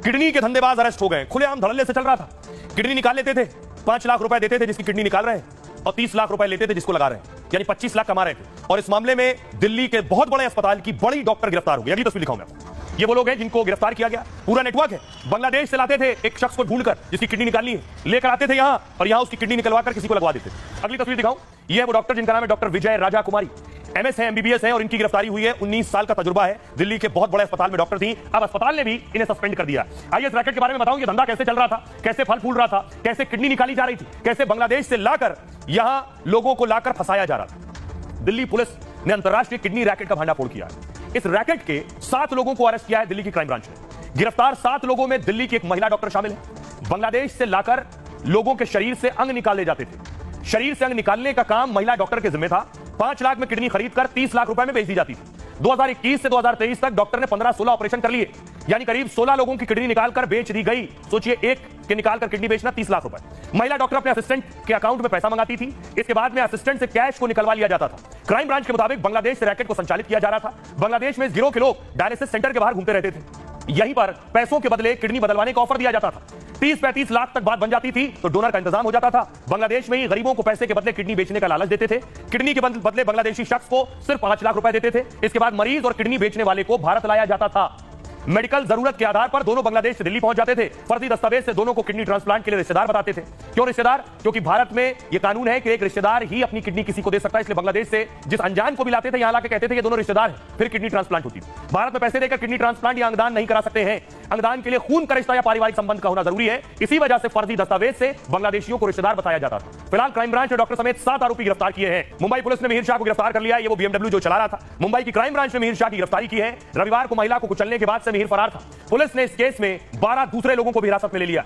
Kidney के धंधेबाज arrest हो गए। खुलेआम धड़ल्ले से चल रहा था। किडनी निकाल लेते थे, 5 लाख रुपए देते थे जिसकी किडनी निकाल रहे हैं, और 30 लाख रुपए लेते थे जिसको लगा रहे हैं, यानी 25 लाख कमा रहे थे। और इस मामले में दिल्ली के बहुत बड़े अस्पताल की बड़ी डॉक्टर गिरफ्तार हो गई। अगली तस्वीर दिखाऊं मैं आपको। ये वो लोग हैं जिनको गिरफ्तार किया गया। पूरा नेटवर्क है। बांग्लादेश से लाते थे एक शख्स को ढूंढकर जिसकी किडनी निकालनी है, लेकर आते थे यहां और यहां उसकी किडनी निकलवा कर किसी को लगवा देते थे। अगली तस्वीर दिखाऊं। ये है वो डॉक्टर जिनका नाम है डॉक्टर विजय राजा कुमारी। एमएस है, एमबीबीएस है और इनकी गिरफ्तारी हुई है। 19 साल का तजुर्बा है। दिल्ली के बहुत बड़े अस्पताल में डॉक्टर थी। अब अस्पताल ने भी इन्हें सस्पेंड कर दिया। आइए इस रैकेट के बारे में बताऊं, ये धंधा कैसे चल रहा था, कैसे फल फूल रहा था, कैसे किडनी निकाली जा रही थी, कैसे बांग्लादेश से लाकर यहां लोगों को लाकर फंसाया जा रहा था। दिल्ली पुलिस ने अंतरराष्ट्रीय किडनी रैकेट का भंडाफोड़ किया है। इस रैकेट के 7 लोगों को अरेस्ट किया है दिल्ली की क्राइम ब्रांच ने। गिरफ्तार 7 लोगों में दिल्ली की एक महिला डॉक्टर शामिल है। बांग्लादेश से लाकर लोगों के शरीर से अंग निकाले जाते थे। शरीर से अंग निकालने का काम महिला डॉक्टर के जिम्मे था। 5 लाख में किडनी खरीदकर 30 लाख रुपए में बेच दी जाती थी। 2021 से 2023 तक डॉक्टर ने 15-16 ऑपरेशन कर लिए, यानी करीब 16 लोगों की किडनी निकालकर बेच दी गई। सोचिए, एक के निकालकर किडनी बेचना 30 लाख रुपए। महिला डॉक्टर अपने असिस्टेंट के अकाउंट में पैसा मंगाती थी। इसके बाद में असिस्टेंट से कैश को निकलवा लिया जाता था। क्राइम ब्रांच के मुताबिक बांग्लादेश से रैकेट को संचालित किया जा रहा था। बांग्लादेश में इस गिरोह के लोग डायलिसिस सेंटर के बाहर घूमते रहते थे। यहीं पर पैसों के बदले किडनी बदलवाने का ऑफर दिया जाता था। 30-35 लाख तक बात बन जाती थी तो डोनर का इंतजाम हो जाता था। बांग्लादेश में ही गरीबों को पैसे के बदले किडनी बेचने का लालच देते थे। किडनी के बदले बांग्लादेशी शख्स को सिर्फ 5 लाख रुपए देते थे। इसके बाद मरीज और किडनी बेचने वाले को भारत लाया जाता था। मेडिकल जरूरत के आधार पर दोनों बांग्लादेश से दिल्ली पहुंच जाते थे। फर्जी दस्तावेज से दोनों को किडनी ट्रांसप्लांट के लिए रिश्तेदार बताते थे। क्यों रिश्तेदार? क्योंकि भारत में यह कानून है कि एक रिश्तेदार ही अपनी किडनी किसी को दे सकता है। इसलिए बांग्लादेश से जिस अनजान को भी लाते थे, यहां लाके कहते थे ये दोनों रिश्तेदार हैं, फिर किडनी ट्रांसप्लांट होती थी। भारत में पैसे देकर किडनी ट्रांसप्लांट या अंगदान नहीं करा सकते हैं। अंगदान के लिए खून का रिश्ता या पारिवारिक संबंध का होना जरूरी है। इसी वजह से फर्जी दस्तावेज से बांग्लादेशियों को रिश्तेदार बताया जाता था। फिलहाल क्राइम ब्रांच ने डॉक्टर समेत 7 आरोपी गिरफ्तार किए हैं। मुंबई पुलिस ने मिहिर शाह को गिरफ्तार कर लिया। ये वो BMW जो चला रहा था। मुंबई की क्राइम ब्रांच ने मिहिर शाह की गिरफ्तारी की है। रविवार को महिला को कुचलने के बाद से मिहिर फरार था। पुलिस ने इस केस में 12 दूसरे लोगों को भी हिरासत में ले लिया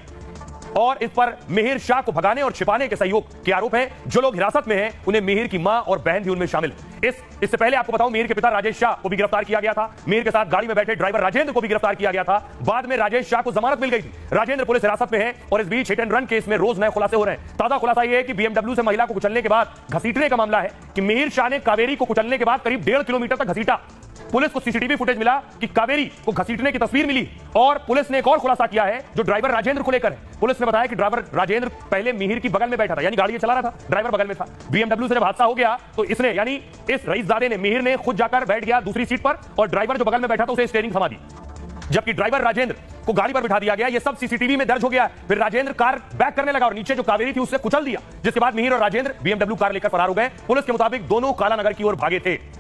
और इस पर मिहिर शाह को भगाने और छिपाने के सहयोग के आरोप हैं। जो लोग हिरासत में हैं उन्हें मिहिर की मां और बहन भी उनमें शामिल है। इससे पहले आपको बताऊं, मिहिर के पिता राजेश शाह को भी गिरफ्तार किया गया था। मिहिर के साथ गाड़ी में बैठे ड्राइवर राजेंद्र को भी गिरफ्तार किया गया था। बाद में राजेश शाह को जमानत मिल गई थी। राजेंद्र पुलिस हिरासत में है और इस बीच हिट एंड रन केस में रोज नए खुलासे हो रहे हैं। ताजा खुलासा यह है कि BMW से महिला को कुचलने के बाद घसीटने का मामला है कि मिहिर शाह ने कावेरी को कुचलने के बाद करीब 1.5 किलोमीटर तक घसीटा। पुलिस को सीसीटीवी फुटेज मिला कि कावेरी को घसीटने की तस्वीर मिली और पुलिस ने एक और खुलासा किया है जो ड्राइवर राजेंद्र को लेकर है। पुलिस ने बताया कि ड्राइवर राजेंद्र पहले मिहिर की बगल में बैठा था, यानी गाड़ी चला रहा था, ड्राइवर बगल में था। BMW से जब हादसा हो गया तो इसने, यानी इस रईसजादे ने, मिहिर ने खुद जाकर बैठ गया दूसरी सीट पर और ड्राइवर जो बगल में बैठा था उसे स्टीयरिंग थमा दी, जबकि ड्राइवर राजेंद्र को गाड़ी पर बिठा दिया गया। ये सब सीसीटीवी में दर्ज हो गया। फिर राजेंद्र कार बैक करने लगा और नीचे जो कावेरी थी उससे कुचल दिया, जिसके बाद मिहिर और राजेंद्र BMW कार लेकर फरार हो गए। पुलिस के मुताबिक दोनों काला नगर की ओर भागे थे।